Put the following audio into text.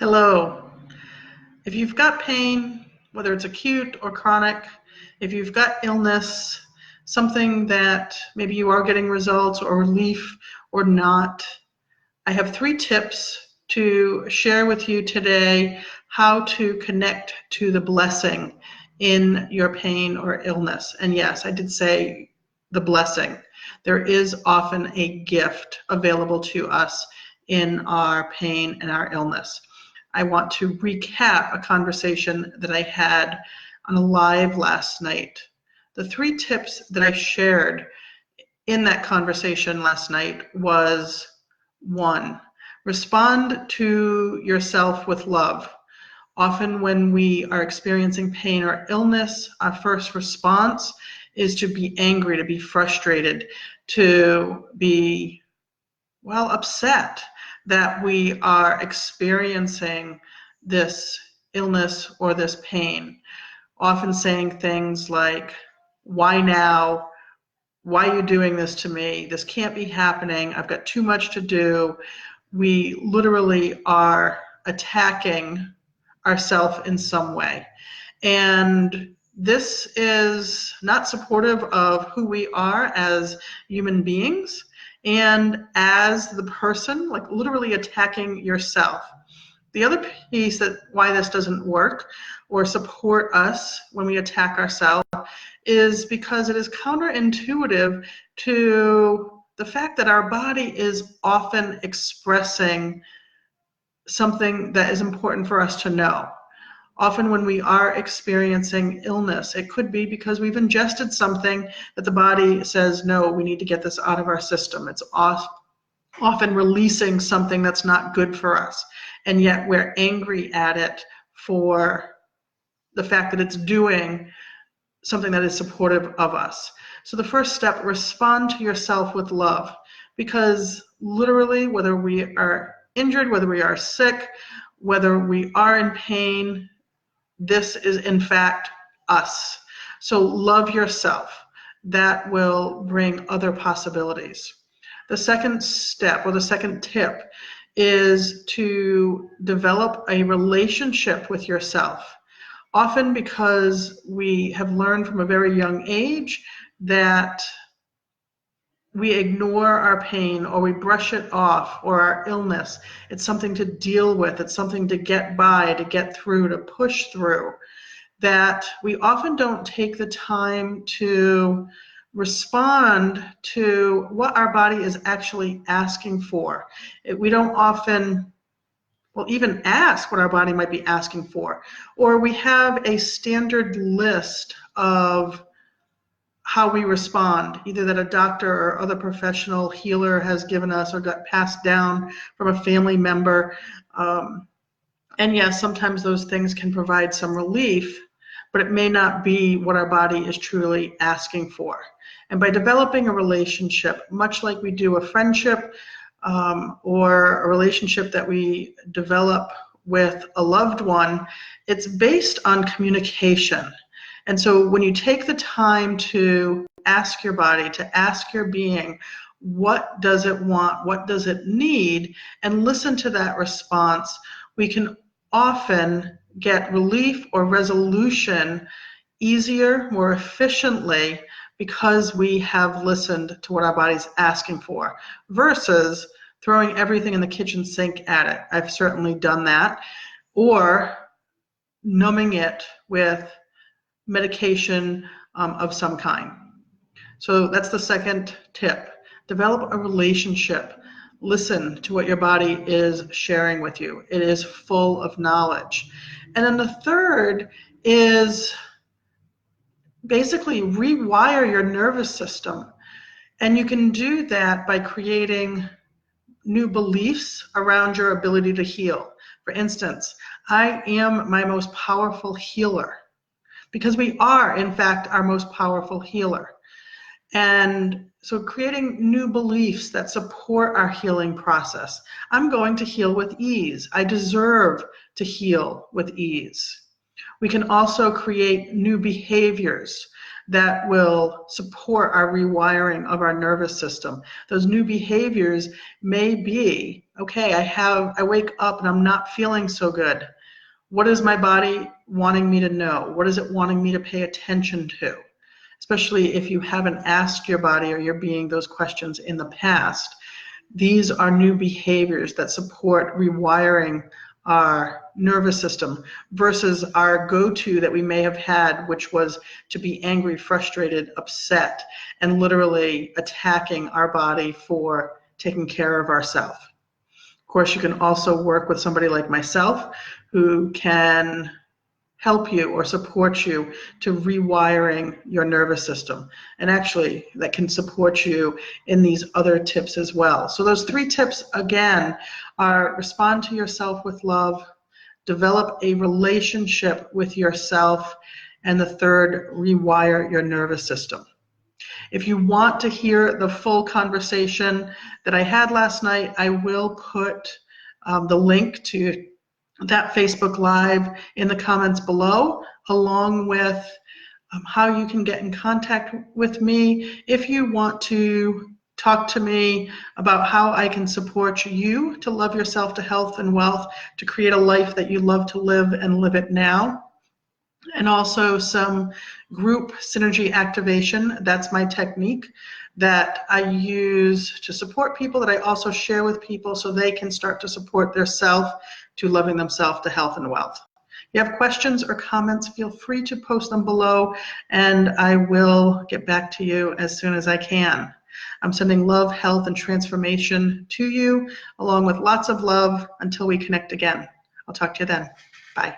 Hello. If you've got pain, whether it's acute or chronic, if you've got illness, something that maybe you are getting results or relief or not, I have 3 tips to share with you today how to connect to the blessing in your pain or illness. And yes, I did say the blessing. There is often a gift available to us in our pain and our illness. I want to recap a conversation that I had on a live last night. The 3 tips that I shared in that conversation last night was 1, respond to yourself with love. Often when we are experiencing pain or illness, our first response is to be angry, to be frustrated, to be, upset that we are experiencing this illness or this pain. Often saying things like, why now? Why are you doing this to me? This can't be happening. I've got too much to do. We literally are attacking ourselves in some way. And this is not supportive of who we are as human beings and as the person, like literally attacking yourself. The other piece that why this doesn't work or support us when we attack ourselves is because it is counterintuitive to the fact that our body is often expressing something that is important for us to know. Often when we are experiencing illness, it could be because we've ingested something that the body says, no, we need to get this out of our system. It's often releasing something that's not good for us. And yet we're angry at it for the fact that it's doing something that is supportive of us. So the first step, respond to yourself with love. Because literally, whether we are injured, whether we are sick, whether we are in pain, this is in fact us. So love yourself. That will bring other possibilities. The second step or the second tip is to develop a relationship with yourself. Often because we have learned from a very young age that we ignore our pain or we brush it off, or our illness. It's something to deal with. It's something to get by, to get through, to push through. That we often don't take the time to respond to what our body is actually asking for. We don't often, even ask what our body might be asking for. Or we have a standard list of how we respond, either that a doctor or other professional healer has given us or got passed down from a family member. And yes, sometimes those things can provide some relief, but it may not be what our body is truly asking for. And by developing a relationship, much like we do a friendship or a relationship that we develop with a loved one, it's based on communication. And so when you take the time to ask your body, to ask your being, what does it want, what does it need, and listen to that response, we can often get relief or resolution easier, more efficiently, because we have listened to what our body's asking for, versus throwing everything in the kitchen sink at it. I've certainly done that. Or numbing it with medication of some kind. So that's the second tip. Develop a relationship. Listen to what your body is sharing with you. It is full of knowledge. And then the third is basically rewire your nervous system. And you can do that by creating new beliefs around your ability to heal. For instance, I am my most powerful healer. Because we are, in fact, our most powerful healer. And so creating new beliefs that support our healing process. I'm going to heal with ease. I deserve to heal with ease. We can also create new behaviors that will support our rewiring of our nervous system. Those new behaviors may be, okay, I wake up and I'm not feeling so good. What is my body wanting me to know? What is it wanting me to pay attention to? Especially if you haven't asked your body or your being those questions in the past. These are new behaviors that support rewiring our nervous system versus our go-to that we may have had, which was to be angry, frustrated, upset, and literally attacking our body for taking care of ourselves. Of course, you can also work with somebody like myself who can help you or support you to rewiring your nervous system. And actually, that can support you in these other tips as well. So those 3 tips, again, are respond to yourself with love, develop a relationship with yourself, and the third, rewire your nervous system. If you want to hear the full conversation that I had last night, I will put the link to that Facebook Live in the comments below, along with how you can get in contact with me if you want to talk to me about how I can support you to love yourself to health and wealth, to create a life that you love to live and live it now. And also some group synergy activation. That's my technique that I use to support people, that I also share with people so they can start to support their self to loving themselves to health and wealth. If you have questions or comments, feel free to post them below and I will get back to you as soon as I can. I'm sending love, health, and transformation to you, along with lots of love until we connect again. I'll talk to you then. Bye.